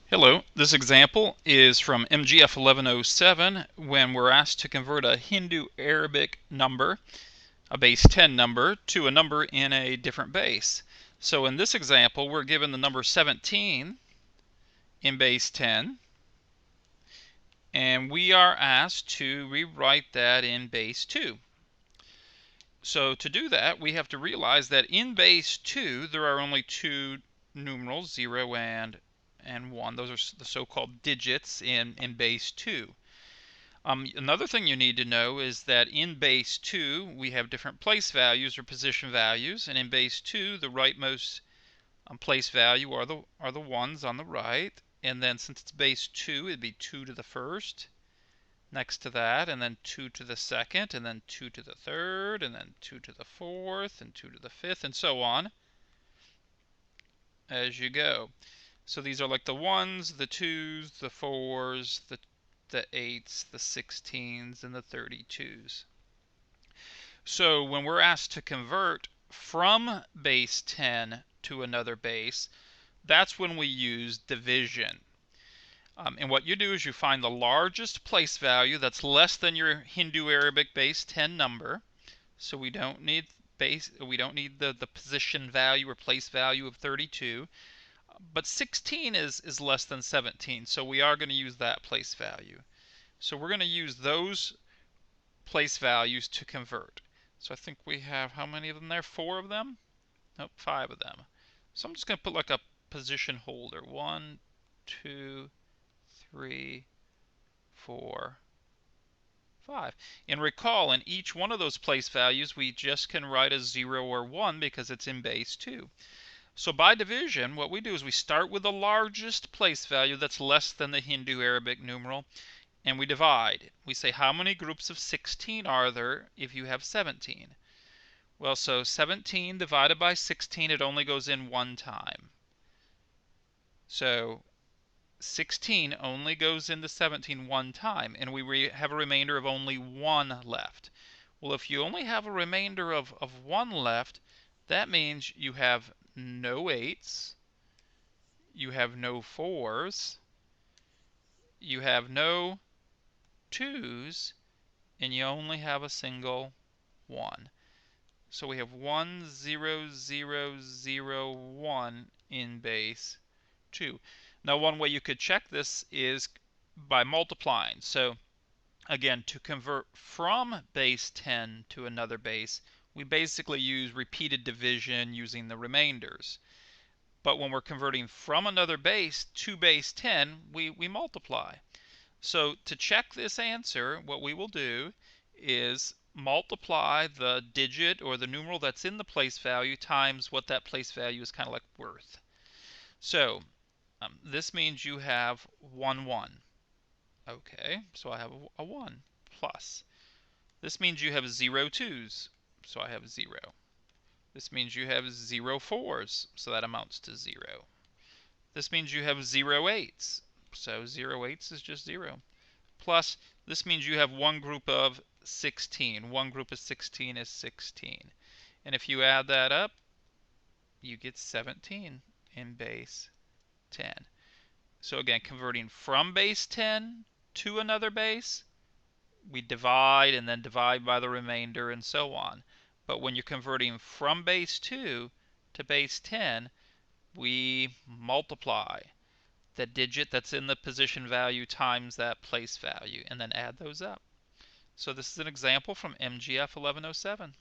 Hello, this example is from MGF 1107 when we're asked to convert a Hindu Arabic number, a base 10 number, to a number in a different base. So in this example, we're given the number 17 in base 10, and we are asked to rewrite that in base 2. So to do that, we have to realize that in base 2, there are only two numerals, 0 and 1. Those are the so-called digits in base 2. Another thing you need to know is that in base 2, we have different place values or position values, and in base 2, the rightmost place value are the ones on the right, and then since it's base 2, it'd be 2 to the first, next to that, and then 2 to the second, and then 2 to the third, and then 2 to the fourth, and 2 to the fifth, and so on as you go. So these are like the 1s, the 2s, the 4s, the 8s, the 16s, and the 32s. So when we're asked to convert from base 10 to another base, that's when we use division. And what you do is you find the largest place value that's less than your Hindu Arabic base 10 number. So we don't need the position value or place value of 32. But 16 is less than 17, so we are going to use that place value. So we're going to use those place values to convert. So I think we have, how many of them there? 4 of them? Nope, 5 of them. So I'm just going to put like a position holder. 1, 2, 3, 4, 5. And recall, in each one of those place values, we just can write a 0 or 1 because it's in base 2. So by division, what we do is we start with the largest place value that's less than the Hindu Arabic numeral, and we divide. We say, how many groups of 16 are there if you have 17? Well, so 17 divided by 16, it only goes in one time. So 16 only goes into 17 one time, and we have a remainder of only 1 left. Well, if you only have a remainder of 1 left, that means you have no 8s, you have no 4s, you have no 2s, and you only have a single 1. So we have 1, 0, 0, 0, 1 in base 2. Now one way you could check this is by multiplying. So again, to convert from base 10 to another base, we basically use repeated division using the remainders. But when we're converting from another base to base 10, we multiply. So to check this answer, what we will do is multiply the digit or the numeral that's in the place value times what that place value is kind of like worth. So this means you have 1, 1. Okay, so I have a 1 plus. This means you have 0 2s, so I have 0. This means you have 0 4s, so that amounts to 0. This means you have 0 8s, so 0 8s is just 0. Plus, this means you have one group of 16. One group of 16 is 16. And if you add that up, you get 17 in base 10. So again, converting from base 10 to another base, we divide and then divide by the remainder and so on. But when you're converting from base 2 to base 10, we multiply the digit that's in the position value times that place value, and then add those up. So this is an example from MGF 1107.